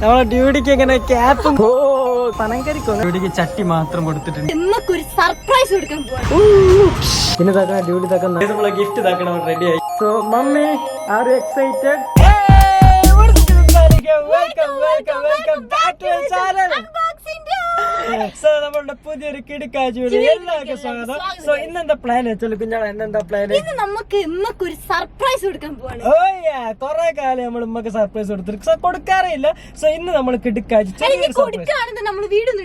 നമ്മളെ ഡ്യൂട്ടിക്ക് എങ്ങനെ ക്യാപ്പും പനങ്കരിക്കോ ഡ്യൂട്ടിക്ക് ചട്ടി മാത്രം കൊടുത്തിട്ടുണ്ട്. സർപ്രൈസ് കൊടുക്കാൻ പിന്നെ തക്കണം ഡ്യൂട്ടി തക്കുന്ന നമ്മളെ ഗിഫ്റ്റ് തക്കണം റെഡി ആയി. So mummy are you excited? Welcome back to our channel. So നമ്മളുടെ പുതിയൊരു കിടക്കാഴ്ചയുടെ എല്ലാവർക്കും സ്വാഗതം. സോ ഇന്നെന്താ പ്ലാൻ വെച്ചാൽ കുഞ്ഞാളെ ഇന്നെന്താ പ്ലാൻ? നമുക്ക് ഒരു സർപ്രൈസ് കൊടുക്കാൻ പോവാണ്. കൊറേ കാലം നമ്മൾ ഉമ്മക്ക് സർപ്രൈസ് കൊടുത്തിട്ട് കൊടുക്കാറില്ല. സോ ഇന്ന് നമ്മൾ കിടക്കാഴ്ച വീഡിയോ ഒന്നും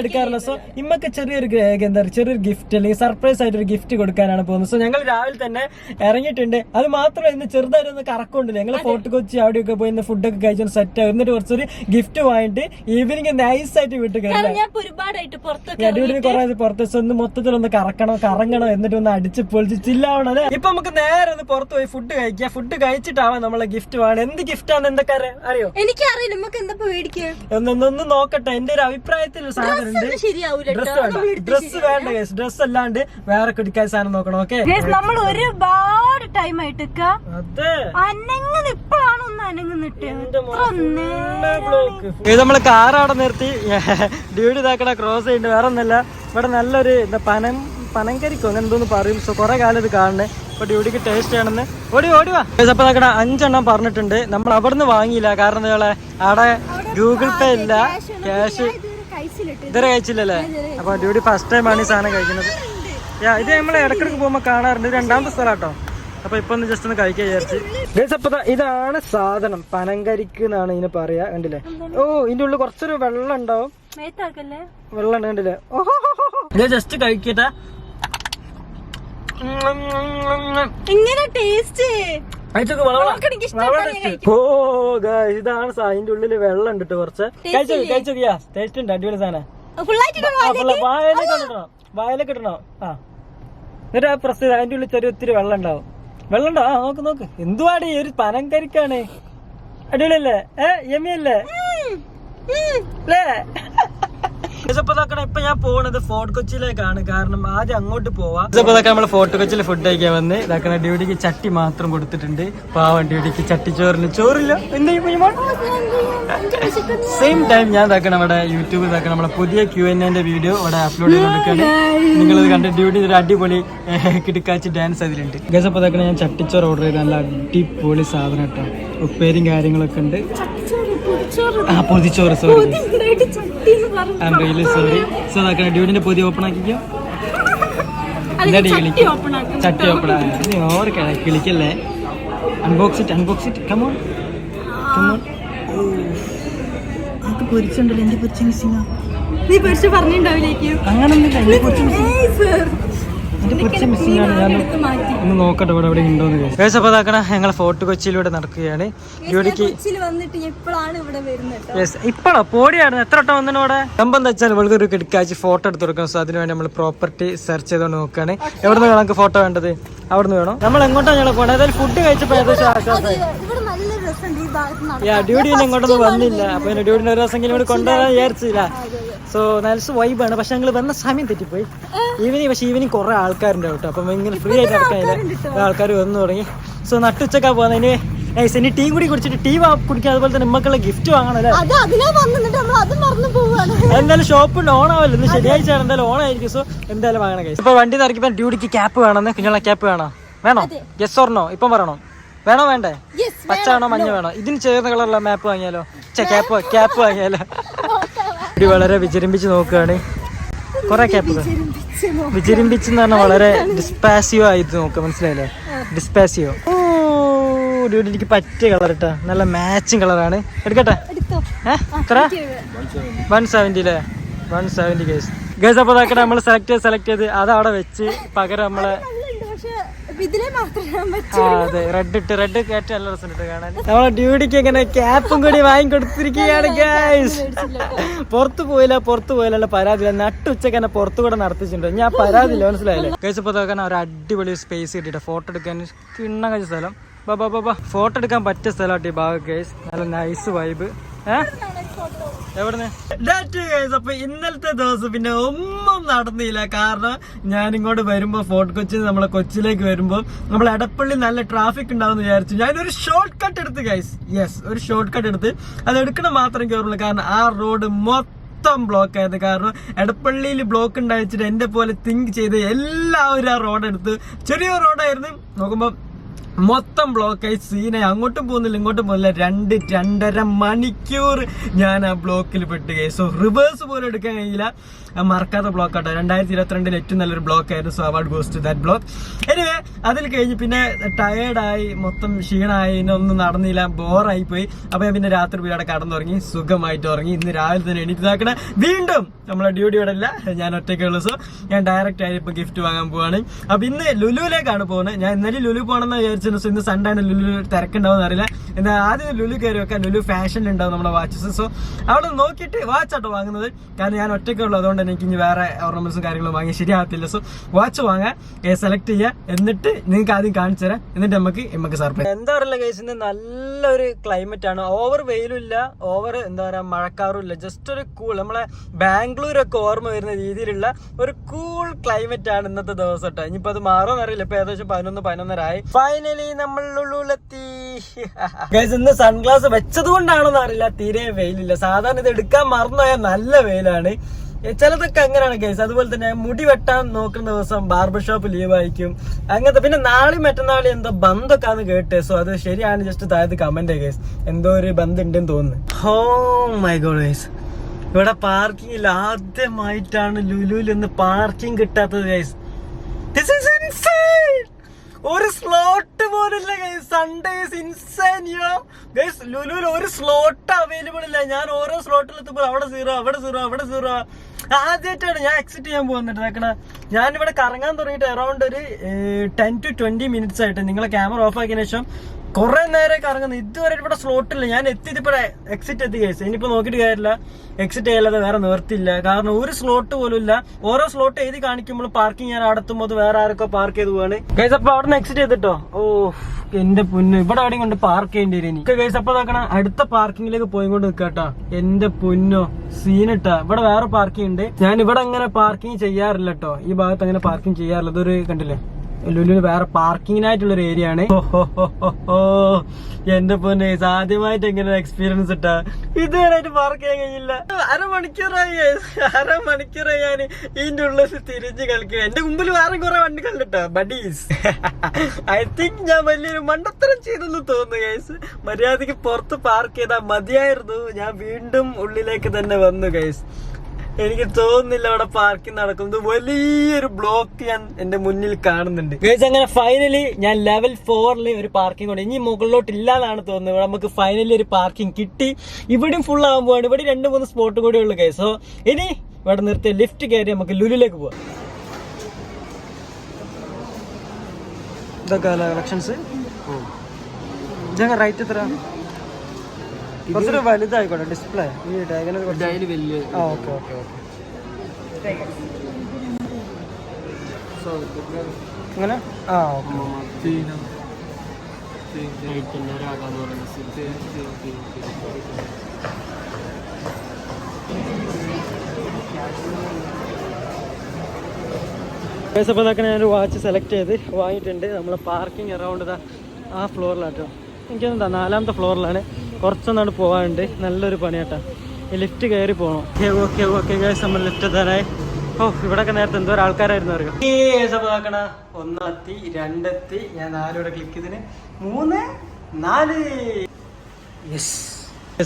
എടുക്കാറില്ല. സോ ഇമ്മക്ക് ചെറിയൊരു എന്താ ചെറിയൊരു ഗിഫ്റ്റ് അല്ലെങ്കിൽ സർപ്രൈസ് ആയിട്ട് ഒരു ഗിഫ്റ്റ് കൊടുക്കാനാണ് പോകുന്നത്. സോ ഞങ്ങൾ രാവിലെ തന്നെ ഇറങ്ങിയിട്ടുണ്ട്. അത് മാത്രമല്ല ഇന്ന് ചെറുതായിട്ട് ഒന്ന് കറക്കൊണ്ടില്ല. ഞങ്ങൾ ഫോർട്ട് കൊച്ചി അവിടെയൊക്കെ പോയി ഇന്ന് ഫുഡൊക്കെ കഴിച്ചു സെറ്റ് ആയി. എന്നിട്ട് കുറച്ചൊരു ഗിഫ്റ്റ് വാങ്ങിട്ട് ഈവനിങ് നൈസ് ആയിട്ട് വീട്ടിൽ പുറത്ത് ഒന്ന് മൊത്തത്തിലൊന്ന് കറങ്ങണം എന്നിട്ട് ഒന്ന് അടിച്ച് പൊളിച്ച് ചില്ലാവണം അല്ലെ. ഇപ്പൊ നമുക്ക് നേരെ ഒന്ന് പുറത്ത് പോയി ഫുഡ് കഴിക്കാം. ഫുഡ് കഴിച്ചിട്ടാവാം നമ്മളെ ഗിഫ്റ്റ് വേണം. എന്ത് ഗിഫ്റ്റ് ആണ് എന്തൊക്കെ അറിയോ? എനിക്കറിയില്ല. നമുക്ക് എന്താ മേടിക്കുക ഒന്ന് നോക്കട്ടെ. എന്റെ ഒരു അഭിപ്രായത്തിൽ സാധനം ഡ്രസ് വേണ്ട. ഡ്രസ് അല്ലാണ്ട് വേറെ കിടക്കാൻ സാധനം നോക്കണം. ഓക്കെ നമ്മൾ ഒരുപാട് ടൈം ആയിട്ട് ഇത് നമ്മള് കാർ അവിടെ നിർത്തി ഡ്യൂട്ടി ഇതാക്കണ ക്രോസ് ചെയ്യുന്നുണ്ട്. വേറെ ഒന്നല്ല, ഇവിടെ നല്ലൊരു എന്താ പനങ്കരിക്കോ അങ്ങനെ എന്തോന്ന് പറയും. സോ കുറെ കാലം ഇത് കാണണേ. ഇപ്പൊ ഡ്യൂട്ടിക്ക് ടേസ്റ്റ് ആണെന്ന് ഓടിവാ. അപ്പൊ ഇതാക്കണ 5 പറഞ്ഞിട്ടുണ്ട്. നമ്മൾ അവിടുന്ന് വാങ്ങിയില്ല. കാരണം എന്താ അവിടെ ഗൂഗിൾ പേ ഇല്ല, ക്യാഷ് ഇതുവരെ കഴിച്ചില്ലല്ലേ. അപ്പൊ ഡ്യൂട്ടി ഫസ്റ്റ് ടൈം ആണ് ഈ സാധനം കഴിക്കുന്നത്. ഇത് നമ്മൾ ഇടക്കിടക്ക് പോകുമ്പോ കാണാറുണ്ട്. രണ്ടാമത്തെ സ്ഥലം കേട്ടോ. അപ്പൊ ഇപ്പൊ ഒന്ന് ജസ്റ്റ് ഒന്ന് കഴിക്കാൻ വിചാരിച്ച്. അപ്പൊ ഇതാണ് സാധനം. പനങ്കരിക്ക് എന്നാണ് ഇതിന് പറയാ. കണ്ടില്ലേ? ഓ ഇതിന്റെ ഉള്ളിൽ കുറച്ചൊരു വെള്ളം ഉണ്ടാവും. വെള്ളം ഉണ്ട് കണ്ടില്ലേ? ഇത് ജസ്റ്റ് കഴിക്കട്ടെ. ഇതാണ് ഇതിന്റെ ഉള്ളില് വെള്ളം ഉണ്ട് കുറച്ച്. കഴിച്ചോക്കിയാ ടേസ്റ്റ് ഉണ്ട്. അടിപൊളി സാധനം. വായലൊക്കെ ഇടണോ? എന്നിട്ട് ആ പ്രസ് അതിന്റെ ഉള്ളിൽ ചെറിയ ഒത്തിരി വെള്ളം ഉണ്ടാവും. വെള്ളം ഉണ്ടോ? നോക്ക് എന്തുവാടി ഒരു പനങ്കരിക്കാണ്. അടിപൊളിയല്ലേ? യമ്മിയല്ലേ? ഇപ്പൊ ഞാൻ പോണത് ഫോർട്ട് കൊച്ചിയിലേക്കാണ്. കാരണം ആദ്യം അങ്ങോട്ട് പോവാം. നമ്മള് ഫോർട്ട് കൊച്ചിയിൽ ഫുഡ് കഴിക്കാൻ വന്ന് ഇതാക്കണ ഡ്യൂട്ടിക്ക് ചട്ടി മാത്രം കൊടുത്തിട്ടുണ്ട്. പാവം ഡ്യൂട്ടിക്ക് ചട്ടിച്ചോറിന് ചോറില്ല. സെയിം ടൈം ഞാൻ ഇതാക്കണം ഇവിടെ യൂട്യൂബിൽ ഇതാക്കണം നമ്മളെ പുതിയ Q&A വീഡിയോ ഇവിടെ അപ്ലോഡ് ചെയ്ത് കൊടുക്കുകയാണ്. നിങ്ങളിത് കണ്ട ഡ്യൂട്ടി ഒരു അടിപൊളി കിടക്കാച്ച് ഡാൻസ് അതിലുണ്ട്. ഗസപ്പോ ഇതാക്കണ ഞാൻ ചട്ടിച്ചോറ് ഓർഡർ ചെയ്ത് നല്ല അടിപൊളി സാധനം കേട്ടോ. ഉപ്പേരിയും കാര്യങ്ങളൊക്കെ ഉണ്ട്. പൊതിച്ചോറ് സോറി. സോറി. സോ ഇതാക്കണ ഡ്യൂട്ടിന്റെ പൊതി ഓപ്പൺ ആക്കിക്കോ. ചട്ടി ഓപ്പൺ ആക്കി ഓർ കിളിക്കല്ലേ. Unbox it come on. പൊരിച്ചുണ്ടല്ലോ. എന്റെ പൊരിച്ച മിസ്സിംഗ്. നീ പൊരിച്ച് പറഞ്ഞിട്ടുണ്ടാവില്ലേക്കും. അങ്ങനൊന്നുമില്ല. എന്റെ പൊരിച്ച മിസ്സിംഗ് ആണ്. ഞാൻ ഒന്ന് നോക്കട്ടെ ഇവിടെ എവിടെ ഉണ്ടോന്ന്. അപ്പൊ ഇതാക്കണ ഞങ്ങളെ ഫോർട്ട് കൊച്ചിയിലൂടെ നടക്കുകയാണ്. ഡ്യൂട്ടിക്ക് ഇപ്പഴോ പോടിയാണ്. എത്ര വട്ടം വന്നു ഇവിടെ. സംഭവം എന്താ വെച്ചാൽ ഇവൾക്ക് ഒരു കിടക്കാഴ്ച ഫോട്ടോ എടുത്ത് കൊടുക്കണം. സോ അതിന് വേണ്ടി നമ്മൾ പ്രോപ്പർട്ടി സെർച്ച് ചെയ്തോണ്ട് നോക്കുകയാണ്. എവിടെ നിന്ന് ഞങ്ങൾക്ക് ഫോട്ടോ വേണ്ടത്? അവിടെ നിന്ന് വേണം. നമ്മൾ എങ്ങോട്ടാണ് ഞങ്ങൾ പോകണം? ഏതായാലും ഫുഡ് കഴിച്ചപ്പോ ഏകദേശം ആശ്വാസമായി. ഡ്യൂട്ടി ഇങ്ങോട്ടൊന്നും വന്നില്ല. അപ്പൊ ഡ്യൂട്ടിന് ഒരു ദിവസം ഇവിടെ കൊണ്ടുവരാൻ വിചാരിച്ചില്ല. സോ നല്ല വൈബാണ്. പക്ഷെ ഞങ്ങൾ വന്ന സമയം തെറ്റിപ്പോയി. ഈവനിങ് കുറെ ആൾക്കാരുണ്ട് കേട്ടോ. അപ്പം ഇങ്ങനെ ഫ്രീ ആയിട്ട് നടക്കാനില്ല. ആൾക്കാർ വന്നു തുടങ്ങി. സോ നട്ടുച്ചക്കാ പോകുന്നതിന് ഇനി ടീ കൂടി കുടിച്ചിട്ട് ടീ കുടിക്കാൻ അതുപോലെ തന്നെ നമ്മക്കുള്ള ഗിഫ്റ്റ് വാങ്ങണല്ലേ. എന്തായാലും ഷോപ്പ് ഓൺ ആവല്ലോ. ഇന്ന് ശനിയാഴ്ച എന്തായാലും ഓൺ ആയിരിക്കും. സോ എന്തായാലും വാങ്ങണം. ഇപ്പൊ വണ്ടി നിറക്കിപ്പോ ഡ്യൂട്ടിക്ക് ക്യാപ്പ് വേണമെന്ന്. കുഞ്ഞുള്ള ക്യാപ്പ് വേണോ? Yes or no? ഇപ്പം പറയണോ? വേണോ വേണ്ടേ? പച്ച വേണോ മഞ്ഞ വേണോ? ഇതിന് ചേർന്ന കളറുള്ള മാപ്പ് വാങ്ങിയാലോ? ക്യാപ്പ് വാങ്ങിയാലോ? വളരെ വിജൃംഭിച്ച് നോക്കുകയാണ്. കുറെ ക്യാപ്പുകൾ വിജൃംഭിച്ചെന്ന് പറഞ്ഞാൽ വളരെ ഡിസ്പാസിയോ ആയിട്ട് നോക്കുക. മനസ്സിലായില്ലേ? ഡിസ്പാസിയോ. എനിക്ക് പറ്റിയ കളർ ഇട്ടാ. നല്ല മാച്ചിങ് കളറാണ്. എടുക്കട്ടെ? എത്ര? 170 അല്ലേ? 170 ഗേസ്. അപ്പൊ അതൊക്കെ നമ്മൾ സെലക്ട് ചെയ്ത് അത് അവിടെ വെച്ച് പകരം നമ്മളെ അതെ റെഡ് കേട്ട് നല്ല രസമുണ്ട് കാണാൻ. നമ്മളെ ഡ്യൂട്ടിക്ക് എങ്ങനെ ക്യാപ്പും കൂടി വാങ്ങിക്കൊടുത്തിരിക്കുകയാണ് ഗൈസ്. പുറത്തു പോയില്ല പരാതിയില്ല. നട്ടുച്ചക്ക് തന്നെ പുറത്തു കൂടെ നടത്തിച്ചിട്ടുണ്ട്. ഞാൻ പരാതിയില്ല. മനസ്സിലായില്ലേ ഗൈസ്? ഇപ്പൊ നോക്കാൻ ഒരു അടിപൊളി സ്പേസ് കിട്ടിയിട്ട് ഫോട്ടോ എടുക്കാൻ കിണ്ണ കഴിച്ച സ്ഥലം. ഫോട്ടോ എടുക്കാൻ പറ്റിയ സ്ഥലമായിട്ട് ഈ ഭാഗം ഗൈസ്. നല്ല നൈസ് വൈബ്. എവിടുന്ന് അപ്പൊ ഇന്നലത്തെ ദിവസം പിന്നെ ഒന്നും നടന്നില്ല. കാരണം ഞാൻ ഇങ്ങോട്ട് വരുമ്പോ ഫോർട്ട് കൊച്ചി നമ്മളെ കൊച്ചിയിലേക്ക് വരുമ്പോ നമ്മൾ എടപ്പള്ളി നല്ല ട്രാഫിക് ഉണ്ടാവും വിചാരിച്ചു. ഞാനൊരു ഷോർട്ട് കട്ട് എടുത്ത് ഗൈസ്, യെസ് ഒരു ഷോർട്ട് കട്ട് എടുത്ത് അത് എടുക്കണം മാത്രം കയറുള്ളൂ. കാരണം ആ റോഡ് മൊത്തം ബ്ലോക്ക് ആയത്. കാരണം എടപ്പള്ളിയിൽ ബ്ലോക്ക് ഉണ്ടായിച്ചിട്ട് എന്റെ പോലെ തിങ്ക് ചെയ്ത് എല്ലാവരും ആ റോഡ് എടുത്ത്, ചെറിയ റോഡായിരുന്നു, നോക്കുമ്പോ മൊത്തം ബ്ലോക്കായി സീനായി. അങ്ങോട്ടും പോകുന്നില്ല ഇങ്ങോട്ടും പോകുന്നില്ല. 2-2.5 മണിക്കൂർ ഞാൻ ആ ബ്ലോക്കിൽ പെട്ട് ഗൈസ്. സോ റിവേഴ്സ് പോലും എടുക്കാൻ കഴിയില്ല. മറക്കാത്ത ബ്ലോക്ക് ആട്ടോ. 2022 ഏറ്റവും നല്ലൊരു ബ്ലോക്ക് ആയിരുന്നു. So award goes to that block. Anyway അതിൽ കഴിഞ്ഞ് പിന്നെ ടയേർഡായി, മൊത്തം ക്ഷീണമായി, ഇനൊന്നും നടന്നില്ല, ബോറായി പോയി. അപ്പൊ ഞാൻ പിന്നെ രാത്രി പോയി അവിടെ കടന്നുറങ്ങി, സുഖമായിട്ട് ഉറങ്ങി. ഇന്ന് രാവിലെ തന്നെ എണീറ്റ് വീണ്ടും നമ്മളെ ഡ്യൂട്ടിയോടെ അല്ല, ഞാൻ ഒറ്റയ്ക്കുള്ളൂ. സോ ഞാൻ ഡയറക്റ്റ് ആയി ഇപ്പൊ ഗിഫ്റ്റ് വാങ്ങാൻ പോവാണ്. അപ്പൊ ഇന്ന് ലുലുവിലേക്കാണ് പോകുന്നത്. ഞാൻ ഇന്നലെ ലുലു പോകണമെന്ന് വിചാരിച്ചു. ഇന്ന് സൺഡേ ആണ്, ലുലു തിരക്കുണ്ടാവും അറിയില്ല. എന്നാൽ ആദ്യം ലുലു കയറി വെക്കാം. ലുലു ഫാഷനിൽ ഉണ്ടാവും നമ്മുടെ വാച്ചസ്. സോ അവിടെ നോക്കിയിട്ട് വാച്ചാട്ടോ വാങ്ങുന്നത്. കാരണം ഞാൻ ഒറ്റയ്ക്കുള്ളൂ, അതുകൊണ്ട് എനിക്ക് ഇനി വേറെ ഓർണമെന്റ്സും കാര്യങ്ങളും വാങ്ങി ശരിയാകത്തില്ല. സോ വാച്ച് വാങ്ങാൻ സെലക്ട് ചെയ്യാം, എന്നിട്ട് നിങ്ങൾക്ക് ആദ്യം കാണിച്ചു തരാം, എന്നിട്ട് നമുക്ക് സർപ്രൈസ്. എന്താ പറയുക ഗൈസ്, ഇന്ന് നല്ലൊരു ക്ലൈമറ്റ് ആണ്. ഓവർ വെയിലും ഇല്ല, ഓവർ എന്താ പറയാ മഴക്കാറും ഇല്ല. ജസ്റ്റ് ഒരു കൂൾ, നമ്മളെ ബാംഗ്ലൂരൊക്കെ ഓർമ്മ വരുന്ന രീതിയിലുള്ള ഒരു കൂൾ ക്ലൈമറ്റ് ആണ് ഇന്നത്തെ ദിവസം കേട്ടോ. ഇനിയിപ്പോ അത് മാറുമെന്ന് അറിയില്ല. ഇപ്പൊ ഏകദേശം 11-11:30 ആയി. ഫൈനലി നമ്മൾ ലുലുവിലെത്തി ഗൈസ്. ഇന്ന് സൺഗ്ലാസ് വെച്ചത് കൊണ്ടാണോന്ന് അറിയില്ല, തീരെ വെയിലില്ല. സാധാരണ ഇത് എടുക്കാൻ മറന്നുപോയാൽ നല്ല വെയിലാണ്. ചിലതൊക്കെ അങ്ങനെയാണ് ഗൈസ്. അതുപോലെ തന്നെ മുടി വെട്ടാൻ നോക്കുന്ന ദിവസം ബാർബർ ഷോപ്പ് ലീവ് ആയിരിക്കും അങ്ങനത്തെ. പിന്നെ നാളെയും മറ്റന്നാളും എന്തോ ബന്ധൊക്കെ ആണെന്ന് കേട്ടെ. സോ അത് ശരിയാണ്, ജസ്റ്റ് താഴത്ത് കമന്റ് ഗൈസ്, എന്തോ ഒരു ബന്ധം ഉണ്ടെന്ന് തോന്നുന്നു. ഓ മൈ ഗോഡ് ഗൈസ്, ഇവിടെ പാർക്കിംഗ് ആദ്യമായിട്ടാണ് ലുലുവിൽ ഇന്ന് പാർക്കിംഗ് കിട്ടാത്തത് ഗൈസ്. This is insane. ഒരു സ്ലോട്ട് പോലില്ല guys. Sunday is insane guys. ലുലുവിൽ ഒരു സ്ലോട്ട് അവൈലബിൾ ഇല്ല. ഞാൻ ഓരോ സ്ലോട്ടിൽ എത്തുമ്പോൾ അവിടെ സീറോ, അവിടെ സീറോ, അവിടെ സീറോ. ആദ്യമായിട്ടാണ് ഞാൻ എക്സിറ്റ് ചെയ്യാൻ പോകുന്നുണ്ട്. നോക്കണ, ഞാനിവിടെ കറങ്ങാൻ തുടങ്ങിയിട്ട് അറൌണ്ട് ഒരു 10 to 20 minutes ആയിട്ട്. നിങ്ങളെ ക്യാമറ ഓഫ് ആക്കിയതിനു ശേഷം കുറെ നേരം കറങ്ങുന്നു. ഇതുവരെ ഇവിടെ സ്ലോട്ടില്ല. ഞാൻ എത്തിയതിപ്പോ എക്സിറ്റ് എത്തി ഗൈസ്. ഇനിയിപ്പോ നോക്കിയിട്ട് കാര്യമില്ല, എക്സിറ്റ് ചെയ്യാതെ വേറെ നിവർത്തില്ല. കാരണം ഒരു സ്ലോട്ട് പോലും ഇല്ല. ഓരോ സ്ലോട്ട് എഴുതി കാണിക്കുമ്പോൾ പാർക്കിംഗ് ഞാൻ അടുത്തുമ്പോൾ വേറെ ആരൊക്കെ പാർക്ക് ചെയ്ത് പോവാണ് ഗൈസ്. അപ്പൊ അവിടെ നിന്ന് എക്സിറ്റ് ചെയ്തിട്ടോ. ഓ എന്റെ പൊന്ന്, ഇവിടെ എവിടെയും കൊണ്ട് പാർക്ക് ചെയ്യേണ്ടി വരും ഇനി ഗൈസ്. അപ്പൊ നോക്കണം, അടുത്ത പാർക്കിങ്ങിലേക്ക് പോയി കൊണ്ട് നിൽക്കാട്ടാ. എന്റെ പൊന്നോ സീനിട്ടാ. ഇവിടെ വേറെ പാർക്കിംഗ് ഉണ്ട്. ഞാൻ ഇവിടെ അങ്ങനെ പാർക്കിംഗ് ചെയ്യാറില്ല കേട്ടോ. ഈ ഭാഗത്ത് അങ്ങനെ പാർക്കിംഗ് ചെയ്യാറില്ല. ഇതൊരു കണ്ടില്ലേ, ലുലുവിന് വേറെ പാർക്കിങ്ങിനായിട്ടുള്ളൊരു ഏരിയ ആണ്. എന്റെ പൊന്നെ, ആദ്യമായിട്ട് എങ്ങനെ എക്സ്പീരിയൻസ് ഇട്ടാ. ഇതുവരെയായിട്ട് പാർക്ക് ചെയ്യാൻ കഴിയില്ല. അരമണിക്കൂറായി ഞാൻ ഇതിന്റെ ഉള്ളിൽ തിരിഞ്ഞ് കളിക്കുക. എന്റെ മുമ്പിൽ വേറെ കുറെ വണ്ടികളുണ്ട് ബഡീസ്. ഐ തിങ്ക് ഞാൻ വലിയൊരു മണ്ടത്തരം ചെയ്തെന്ന് തോന്നുന്നു ഗൈസ്. മര്യാദക്ക് പുറത്ത് പാർക്ക് ചെയ്താൽ മതിയായിരുന്നു. ഞാൻ വീണ്ടും ഉള്ളിലേക്ക് തന്നെ വന്നു ഗൈസ്. എനിക്ക് തോന്നുന്നില്ല അവിടെ പാർക്കിംഗ് നടക്കുന്നത്. വലിയൊരു ബ്ലോക്ക് ഞാൻ എന്റെ മുന്നിൽ കാണുന്നുണ്ട് ഗൈസ്. അങ്ങനെ ഫൈനലി ഞാൻ ലെവൽ 4 ഒരു പാർക്കിംഗ് ഉണ്ട്. ഇനി മുകളിലോട്ട് ഇല്ലാന്നാണ് തോന്നുന്നത്. ഇവിടെ നമുക്ക് ഫൈനലി ഒരു പാർക്കിംഗ് കിട്ടി. ഇവിടെയും ഫുൾ ആകുമ്പോഴാണ്. ഇവിടെ 2-3 സ്പോട്ട് കൂടെ ഉള്ളു ഗൈസ്. സോ ഇനി ഇവിടെ നിർത്തി ലിഫ്റ്റ് കയറി നമുക്ക് ലുലുവിലേക്ക് പോവാം. ഇതൊക്കെ കളക്ഷൻസ്. ഇതങ്ങനെ റൈറ്റ് എത്ര? കുറച്ചൊരു വലുതായിക്കോട്ടെ ഡിസ്പ്ലേ. ഈ ഡയഗണൽ വലിയ. ആ ഓക്കെ ഓക്കെ ഓക്കെ. അങ്ങനെ ആ ഓക്കെ. അപ്പോൾ ഇതൊക്കെ ഞാനൊരു വാച്ച് സെലക്ട് ചെയ്ത് വാങ്ങിയിട്ടുണ്ട്. നമ്മളെ പാർക്കിംഗ് അറൗണ്ട് ആ ഫ്ലോറിലാട്ടോ. എനിക്കെന്താ 4ാമത്തെ ഫ്ലോറിലാണ്. കുറച്ചൊന്നാണ് പോകാനുണ്ട്. നല്ലൊരു പണിയാട്ടാ. ഈ ലിഫ്റ്റ് കയറി പോകണം. ഓക്കെ ഓക്കെ ഗൈസ്, നമ്മൾ ലിഫ്റ്റ് എത്താനായി. ഓ ഇവിടെയൊക്കെ നേരത്തെ എന്തോ ആൾക്കാരായിരുന്നു അറിയാം. ഈ അപ്പോൾ നോക്കണ 1 എത്തി, 2 എത്തി. ഞാൻ 4 ഇവിടെ ക്ലിക്ക് ചെയ്തിന് 3, 4. യെസ്,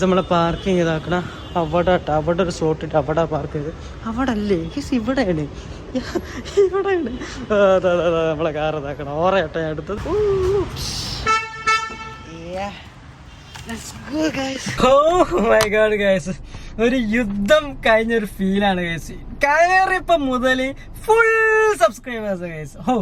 നമ്മളെ പാർക്കിംഗ് ഇതാക്കണ അവിടെ ഇട്ട. അവിടെ ഒരു സ്ലോട്ട് ഇട്ട് അവിടെ പാർക്ക് ചെയ്ത്. അവിടെ അല്ലേ യെസ്, ഇവിടെയാണ് നമ്മളെ കാർ ഇതാക്കണം. ഓറയാട്ടോ ഞാൻ എടുത്തത്. ഒരു യുദ്ധം കഴിഞ്ഞൊരു ഫീലാണ് ഗൈസ്. കയറിയപ്പോ മുതൽ ഫുൾ സബ്സ്ക്രൈബേഴ്സ് ഗൈസ്. ഓ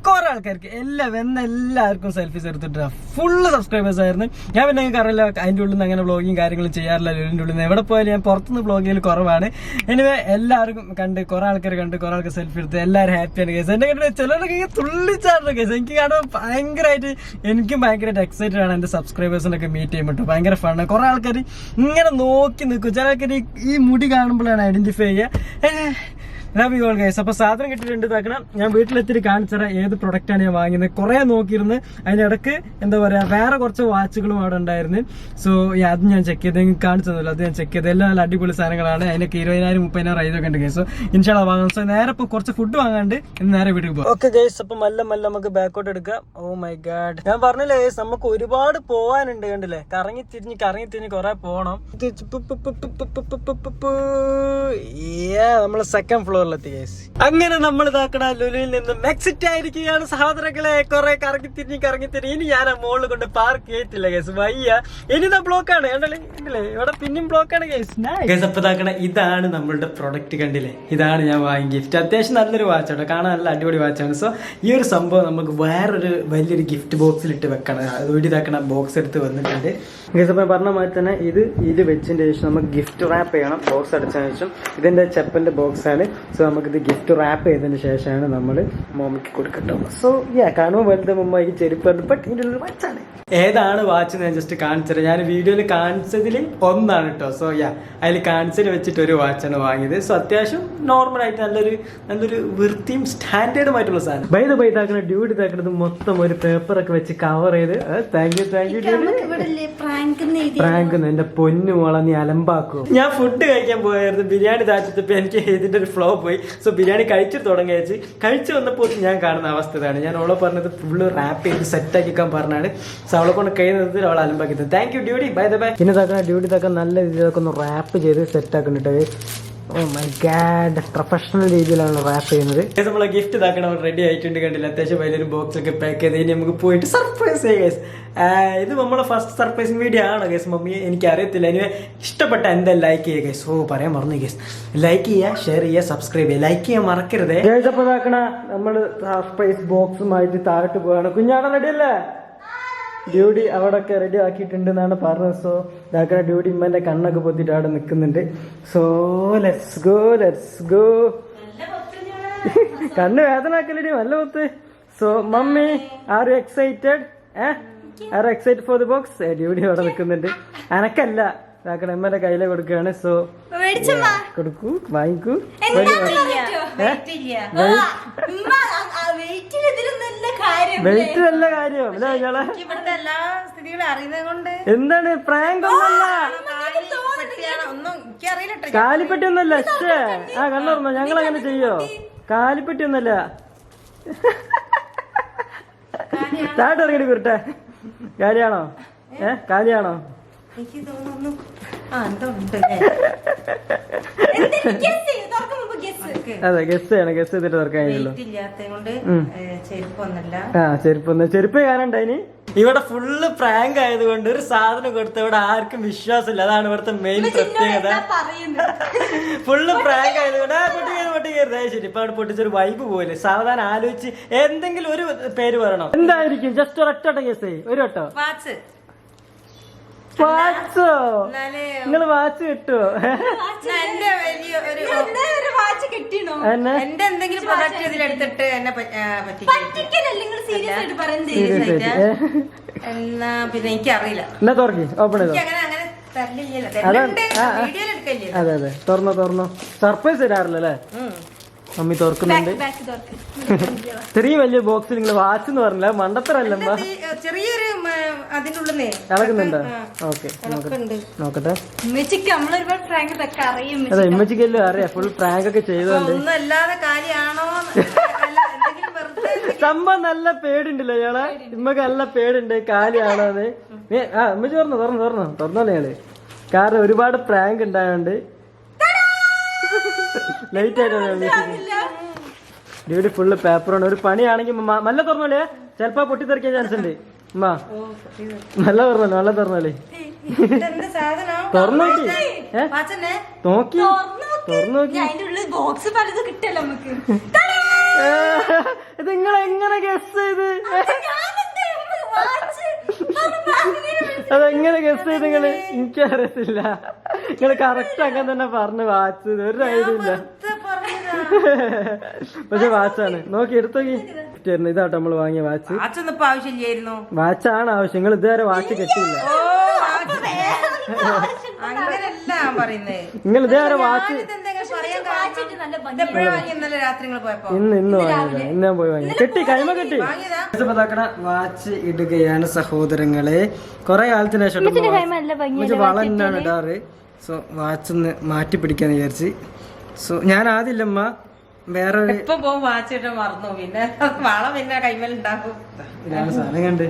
കുറെ ആൾക്കാർക്ക് എല്ലാവർക്കും സെൽഫീസ് എടുത്തിട്ട് ഫുള്ള് സബ്സ്ക്രൈബേഴ്സ് ആയിരുന്നു. ഞാൻ പിന്നെ നിങ്ങൾക്ക് അറിയില്ല അതിൻ്റെ ഉള്ളിൽ നിന്ന് അങ്ങനെ വ്ളോഗിങ് കാര്യങ്ങളും ചെയ്യാറില്ല. ഇതിൻ്റെ ഉള്ളിൽ നിന്ന് എവിടെ പോയാലും ഞാൻ പുറത്തുനിന്ന് വ്ളോഗ് ചെയ്യൽ കുറവാണ്. എനിവേ എല്ലാവർക്കും കണ്ട് കുറെ ആൾക്കാർ സെൽഫി എടുത്ത് എല്ലാവരും ഹാപ്പിയാണ് കേസ്. എന്നെ കണ്ടിട്ട് ചിലരൊക്കെ തുള്ളിച്ചാടുന്ന കേസ്. എനിക്ക് കാണാൻ എനിക്കും ഭയങ്കരമായിട്ട് എക്സൈറ്റഡ് ആണ് എന്റെ സബ്സ്ക്രൈബേഴ്സിനൊക്കെ മീറ്റ് ചെയ്യുമ്പോൾ. ഭയങ്കര ഫണ്ണാണ്. കുറെ ആൾക്കാർ ഇങ്ങനെ നോക്കി നിൽക്കും. ചില ആൾക്കാർ ഈ മുടി കാണുമ്പോഴാണ് ഐഡന്റിഫൈ ചെയ്യുക. Love you all guys. അപ്പൊ സാധനം കിട്ടിയിട്ടുണ്ട്. ഇതാക്കണം ഞാൻ വീട്ടിലെത്തിയിട്ട് കാണിച്ചറ ഏത് പ്രൊഡക്റ്റാണ് ഞാൻ വാങ്ങിയത്. കുറെ നോക്കിയിരുന്നു. അതിനിടക്ക് എന്താ പറയാ വേറെ കുറച്ച് വാച്ചുകളും അവിടെ ഉണ്ടായിരുന്നു. സോ അത് ഞാൻ ചെക്ക് ചെയ്ത് നിങ്ങൾക്ക് കാണിച്ചതല്ലോ. അത് ഞാൻ ചെക്ക് ചെയ്ത് എല്ലാം നല്ല അടിപൊളി സാധനങ്ങളാണ്. അതിനൊക്കെ 20,000-30,000 ഇതൊക്കെ ഉണ്ട് ഗൈസ്. സോ ഇൻഷാല്ലാ വാങ്ങാം. സോ നേരെ ഇപ്പൊ കുറച്ച് ഫുഡ് വാങ്ങാണ്ട് നേരെ വീട്ടിൽ പോകാം. Okay guys. അപ്പൊ മെല്ലെ നമുക്ക് ബാക്കോട്ട് എടുക്കാം. ഓ മൈ ഗാഡ്, ഞാൻ പറഞ്ഞില്ലേ ഗൈസ് നമുക്ക് ഒരുപാട് പോവാനുണ്ട്. കണ്ടില്ലേ, കറങ്ങി തിരിഞ്ഞ് കുറെ പോണം. നമ്മള് സെക്കൻഡ് ഫ്ലോറിലെത്തി ഗൈസ്. അങ്ങനെ നമ്മൾ ഇതാക്കണ ലുലുവിൽ നിന്നും എക്സിറ്റ് ആയിരിക്കുകയാണ് സഹോദരങ്ങളെ. കുറെ കറങ്ങി തിരിഞ്ഞ് ഇനി ഞാൻ ആ മോളിൽ കൊണ്ട് പാർക്ക് ചെയ്തിട്ടില്ല ഗൈസ്. വയ്യ, ഇനി ബ്ലോക്കാണ്. കണ്ടല്ലേ ഇവിടെ പിന്നെയും ബ്ലോക്കാണ് ഗൈസ്. അപ്പൊ ഇതാക്കണ ഇതാണ് നമ്മളുടെ പ്രൊഡക്റ്റ്. കണ്ടില്ലേ, ഇതാണ് ഞാൻ വാങ്ങി ഗിഫ്റ്റ്. അത്യാവശ്യം നല്ലൊരു വാച്ചാണ്, കാണാൻ നല്ല അടിപൊളി വാച്ചാണ്. സോ ഈ ഒരു സംഭവം നമുക്ക് വേറൊരു വലിയൊരു ഗിഫ്റ്റ് ബോക്സിൽ ഇട്ട് വെക്കണം. അതുകൊണ്ട് ഇതാക്കണ ബോക്സ് എടുത്ത് വന്നിട്ടുണ്ട് ഗൈസ്. അപ്പൊ പറഞ്ഞ മാതിരി തന്നെ ഇത് വെച്ചതിന് ശേഷം നമുക്ക് ഗിഫ്റ്റ് റാപ്പ് ചെയ്യണം. ബോക്സ് അടച്ചതിന് ശേഷം ഇതിന്റെ ചെപ്പന്റെ ബോക്സ് ആണ്. സോ നമുക്കിത് ഗിഫ്റ്റ് റാപ്പ് ചെയ്തതിന് ശേഷമാണ് നമ്മൾ മോമിക്ക് കൊടുക്കട്ടോ. സോ കാണുമ്പോൾ വലുത് മുമ്പായി ചെരുപ്പാണ്. ബട്ട് ഇതിൻ്റെ ഒരു വാച്ചാണ്. ഏതാണ് വാച്ച് ഞാൻ ജസ്റ്റ് കാണിച്ചത്. ഞാൻ വീഡിയോയിൽ കാണിച്ചതിൽ ഒന്നാണ് കേട്ടോ. സോ അതിൽ കാണിച്ചതിൽ വെച്ചിട്ട് ഒരു വാച്ചാണ് വാങ്ങിയത്. സോ അത്യാവശ്യം നോർമലായിട്ട് നല്ലൊരു വൃത്തിയും സ്റ്റാൻഡേർഡുമായിട്ടുള്ള സാധനം. ബൈ ഇതാക്കുന്ന ഡ്യൂഡ് ഇതാക്കുന്നത് മൊത്തം ഒരു പേപ്പറൊക്കെ വെച്ച് കവർ ചെയ്ത്. Thank you prank. എന്റെ പൊന്നു മോളെ നീ അലമ്പാക്കൂ. ഞാൻ ഫുഡ് കഴിക്കാൻ പോയായിരുന്നു. ബിരിയാണി താഴ്ത്തിയപ്പോ എനിക്ക് ഇതിന്റെ ഒരു ഫ്ലോ പോയി. സോ ബിരിയാണി കഴിച്ചു കഴിച്ചു വന്നപ്പോൾ ഞാൻ കാണുന്ന അവസ്ഥ ഇതാണ്. ഞാൻ അവളെ പറഞ്ഞത് ഫുള്ള് റാപ്പ് ചെയ്ത് സെറ്റ് ആക്കിക്കാൻ പറഞ്ഞാണ്. സോ അവളെ കൊണ്ട് കൈ നിർത്തി അവളെ അലമ്പാക്കിയത്. താങ്ക് യു ഡ്യൂഡി. Bye bye. പിന്നെ ഇതാക്കുന്ന ഡ്യൂഡി ഇതാക്കാൻ നല്ല രീതിയിലൊക്കെ ഒന്ന് റാപ്പ് ചെയ്ത് സെറ്റ് ആക്കുന്നുണ്ട്. ഓ മൈ ഗാഡ്, പ്രൊഫഷണൽ രീതിയിലാണ് റാപ്പ് ചെയ്യുന്നത്. നമ്മളെ ഗിഫ്റ്റ് ഇതാക്കണം റെഡി ആയിട്ടുണ്ട്. കണ്ടില്ല, അത്യാവശ്യം വലിയൊരു ബോക്സ് ഒക്കെ പാക്ക് ചെയ്ത് ഇനി നമുക്ക് പോയിട്ട് സർപ്രൈസ് ചെയ്യാം ഗൈസ്. ഇത് നമ്മളെ ഫസ്റ്റ് സർപ്രൈസിങ് വീഡിയോ ആണ് ഗൈസ്. മമ്മി എനിക്ക് അറിയത്തില്ല. ഇനി ഇഷ്ടപ്പെട്ട എന്തായാലും ലൈക്ക് ചെയ്യുക ഗൈസ്. ഓ പറയാൻ മറന്നു ഗൈസ്. ലൈക്ക് ചെയ്യുക, ഷെയർ ചെയ്യുക, സബ്സ്ക്രൈബ് ചെയ്യുക. ലൈക്ക് ചെയ്യാൻ മറക്കരുത് ഗൈസ്. അപ്പോൾ ഇതാക്കണ നമ്മൾ സർപ്രൈസ് ബോക്സുമായിട്ട് താഴോട്ട് പോവാണ്. കുഞ്ഞാട റെഡി അല്ലേ? ഡ്യൂഡി അവിടെയൊക്കെ റെഡി ആക്കിയിട്ടുണ്ട് എന്നാണ് പറഞ്ഞത്. സോ ഇതാക്കണ ഡ്യൂഡി ഇമ്മന്റെ കണ്ണൊക്കെ പൊത്തിട്ട് അവിടെ നിൽക്കുന്നുണ്ട്. So let's go. കണ്ണ് വേദന ആക്കലടി നല്ല പൊത്ത്. So mummy are you excited? Are you excited for the box? ഡ്യൂഡി അവിടെ നിൽക്കുന്നുണ്ട്. അനക്കല്ല, ഇതാക്കണ ഇമ്മന്റെ കയ്യിലെ കൊടുക്കുകയാണ്. സോ കൊടുക്കൂ, വാങ്ങിക്കൂ. വെയിറ്റ് നല്ല കാര്യം എന്താണ്? പ്രാങ്ക് ഒന്നല്ല, കാലിപ്പെട്ടി ഒന്നല്ല. കണ്ണോർമ്മ ഞങ്ങൾ അങ്ങനെ ചെയ്യോ? കാലിപ്പെട്ടി ഒന്നല്ല. താട്ട് ഇറങ്ങി കുരുട്ടെ. കാര്യാണോ? കാലിയാണോ? അതെ, ഗസ് ചെയ്യണം. ഗസ് ചെയ്തിട്ട് തുറക്കാൻ കഴിയുള്ളൂ. ചെരുപ്പ് കാണണ്ടായിന്. ഇവിടെ ഫുള്ള് പ്രാങ്ക് ആയതുകൊണ്ട് ഒരു സാധനം കൊടുത്ത ഇവിടെ ആർക്കും വിശ്വാസമില്ല. അതാണ് ഇവിടുത്തെ മെയിൻ പ്രത്യേകത. ഫുള്ള് പ്രാങ്ക് ആയതുകൊണ്ട് പൊട്ടിക്കരുത്. ശരി, ഇപ്പൊ അവിടെ പൊട്ടിച്ചൊരു വൈബ് പോലെ സാവധാനം ആലോചിച്ച് എന്തെങ്കിലും ഒരു പേര് പറയണം. എന്തായിരിക്കും? ജസ്റ്റ് ഒരൊറ്റ ഗസ്. ഒരു വട്ടോ വാച്ചോ? നിങ്ങള് വാച്ച് കിട്ടുവോ? എന്റെ എന്തെങ്കിലും പ്രൊഡക്റ്റ് ഇതിലെടുത്തിട്ട് എന്നെ എന്നാ പിന്നെ എനിക്കറിയില്ല. എന്നാ തുറക്കി ഓപ്പൺ ചെയ്തോ. അതെ തുറന്നോ. Surprise തരാറില്ലല്ലേ mummy? തുറക്കുന്നുണ്ട്. ചെറിയ വലിയ ബോക്സിൽ നിങ്ങൾ വാച്ച് എന്ന് പറഞ്ഞില്ല, മണ്ടത്തരല്ല. ചെറിയൊരു ഇളകുന്നുണ്ടോ? ഓക്കെ, നോക്കട്ടെ. അതെ, ഇമ്മച്ചിക്കെല്ലാം അറിയാം. ഫുൾ പ്രാങ്ക് ഒക്കെ ചെയ്തോണ്ട് സംഭവം നല്ല പേടുണ്ടല്ലോ ഇയാളെ. ഇമ്മക്ക് നല്ല പേടുണ്ട് കാലിയാണോ അത്. ഇമ്മച്ചി തുറന്നോളെ ഇയാള്. കാരണം ഒരുപാട് പ്രാങ്ക് ഉണ്ടായോണ്ട് ലൈറ്റ് ആയിട്ടാണ് ഡ്യൂട്ടി ഫുള്ള് പേപ്പറാണ്. ഒരു പണിയാണെങ്കിൽ നല്ല തുറന്നോളേ, ചെലപ്പോ പൊട്ടിത്തെറിക്കാൻ ചാൻസ് ഉണ്ട്. നല്ല തുറന്നോളേ. തുറന്നോക്കി തുറന്നോക്കി. ഇത് നിങ്ങൾ എങ്ങനെ ഗസ് ചെയ്ത്? അതെങ്ങനെ ഗസ് ചെയ്ത് നിങ്ങള്? എനിക്കറിയത്തില്ല. നിങ്ങള് കറക്റ്റ് അങ്ങനെ തന്നെ പറഞ്ഞു വാച്ച്. ഒരു ഐഡിയ ഇല്ല. പക്ഷെ വാച്ചാണ്. നോക്കി എടുത്തോക്കി. ഇതാട്ടോ നമ്മള് വാങ്ങിയ വാച്ച്. ആവശ്യമില്ലായിരുന്നു. വാച്ചാണ് ആവശ്യം. നിങ്ങൾ ഇതുവരെ വാച്ച് കെട്ടിയില്ല. അങ്ങനല്ല പറയുന്നത്. നിങ്ങൾ ഇതുവരെ വാച്ച് ഇന്ന് വാങ്ങിയതാ. ഇന്ന് ഞാൻ പോയി വാങ്ങി. കെട്ടി കൈമ കെട്ടി. വാച്ച് ഇടുകയാണ് സഹോദരങ്ങളെ. കൊറേ കാലത്തിന് ശേഷം വള തന്നെയാണ് ഇടാറ്. സോ വാച്ച് ഒന്ന് മാറ്റി പിടിക്കാന്ന് വിചാരിച്ച്. സോ ഞാൻ ആദ്യമില്ലമ്മ വേറെ ഇപ്പൊ പോകും വാച്ചിട്ട് മറന്നു. പിന്നെ വള പിന്നെ കൈമേലുണ്ടാകും. ഇതാണ് സാധനം കണ്ട്.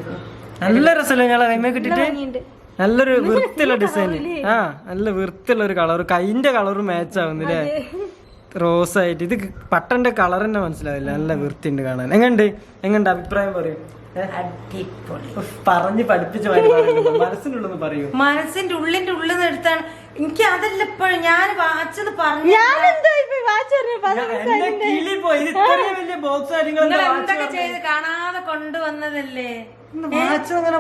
നല്ല രസമല്ലേ ഞങ്ങളെ കൈമ കിട്ടിട്ട്? നല്ലൊരു വൃത്തിയുള്ള ഡിസൈൻ. ആ നല്ല വൃത്തിയുള്ള ഒരു കളർ. കൈന്റെ കളറും മാച്ച് ആവുന്നില്ലേ? റോസ് ആയിട്ട്. ഇത് പട്ടന്റെ കളർ തന്നെ മനസ്സിലാവില്ല. നല്ല വൃത്തിയുണ്ട് കാണാൻ. എങ്ങണ്ട് അഭിപ്രായം പറയൂ. പറഞ്ഞ് പഠിപ്പിച്ച മനസ്സിനുള്ളൊന്ന് പറയൂ. മനസ്സിന്റെ ഉള്ളിന്റെ ഉള്ളിൽ നിന്ന് എടുത്താണ്. എനിക്ക് അതല്ല ഇപ്പോഴും ഞാൻ വാച്ചെന്ന് പറഞ്ഞു. എന്തൊക്കെ ചെയ്ത് കാണാതെ കൊണ്ടുവന്നതല്ലേ?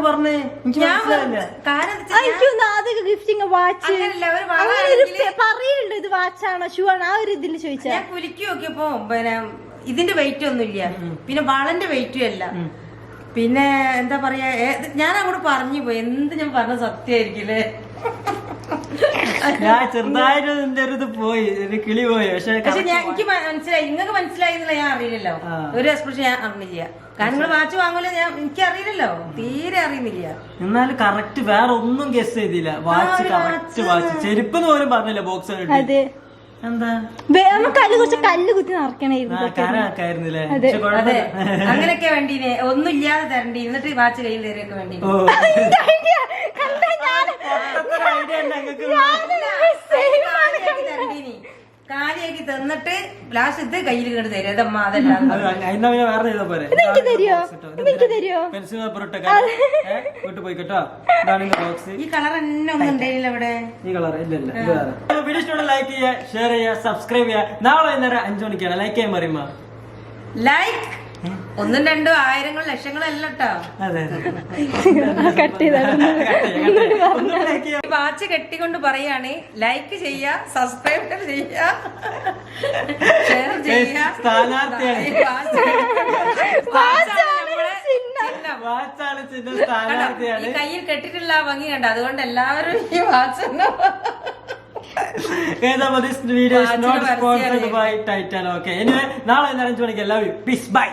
പറഞ്ഞേ പറയുന്നുണ്ട് ഇത് വാച്ചാണോ ഷൂ ആണോ ആ ഒരു ഇതിൽ ചോദിച്ചാ. ഞാൻ കുലുക്കി നോക്കിയപ്പോ പിന്നെ ഇതിന്റെ വെയിറ്റ് ഒന്നുമില്ല. പിന്നെ വളന്റെ വെയിറ്റും അല്ല. പിന്നെ എന്താ പറയാ, ഞാൻ അങ്ങോട്ട് പറഞ്ഞു പോയി. എന്ത് ഞാൻ പറഞ്ഞ സത്യമായിരിക്കില്ലേ? ഞാൻ ചെറുതായിട്ട് എന്റെ ഒരു ഇത് പോയി, ഒരു കിളി പോയി. പക്ഷെ എനിക്ക് മനസ്സിലായി. നിങ്ങൾക്ക് മനസ്സിലായി എന്നുള്ള ഞാൻ അറിയില്ലല്ലോ. ഒരു എക്സ്പ്രഷൻ ഞാൻ അറിഞ്ഞില്ല. കാരണം നിങ്ങൾ വാച്ച് വാങ്ങൂല. എനിക്ക് അറിയില്ലല്ലോ, തീരെ അറിയുന്നില്ല. എന്നാലും കറക്റ്റ് വേറെ ഒന്നും ഗസ് ചെയ്തില്ല. Watch correct watch. ചെരുപ്പെന്ന് പോലും പറഞ്ഞില്ല ബോക്സ്. എന്താ കല്ല് കുറച്ച് കല്ല് കുത്തി നിറക്കണായിരുന്നു. കരാക്കായിരുന്നില്ലേ? അതെ, അങ്ങനെയൊക്കെ വേണ്ടീനെ. ഒന്നും ഇല്ലാതെ തരണ്ടി. എന്നിട്ട് വാച്ച് കയ്യിൽ തരെയൊക്കെ വേണ്ടി. കാലിയാക്കി തന്നിട്ട് ലാസ്റ്റ് ഇത് കയ്യിൽ കണ്ട് തരും. അതമ്മ അതെല്ലാം വീട്ടിൽ പോയി കേട്ടോ. ഇതാണ് ബോക്സ്. ഈ കളർ തന്നെ ഒന്നും ഉണ്ടായില്ല ഇവിടെ. ഈ കളർ ഇല്ലല്ല. വീഡിയോ ഇഷ്ടമുള്ള ലൈക്ക് ചെയ്യുക, ഷെയർ ചെയ്യുക, സബ്സ്ക്രൈബ് ചെയ്യുക. നാളെ വൈകുന്നേരം 5 മണിക്കാണ്. ലൈക്ക് ചെയ്യാൻ പറയുമ്പോ ലൈക്ക് 1, 2, 1000 ലക്ഷങ്ങളും അല്ല കേട്ടോ. വാച്ച് കെട്ടിക്കൊണ്ട് പറയാണ് ലൈക്ക് ചെയ്യുക, സബ്സ്ക്രൈബ് ചെയ്യുക, ഷെയർ ചെയ്യുക. ഈ കയ്യിൽ കെട്ടിട്ടുള്ള ഭംഗി കണ്ട. അതുകൊണ്ട് എല്ലാവരും ഈ watch this video is not sponsored by Titan. Okay, anyway, നാളെ 5 മണിക്ക് എല്ലാവരും പീസ് ബൈ.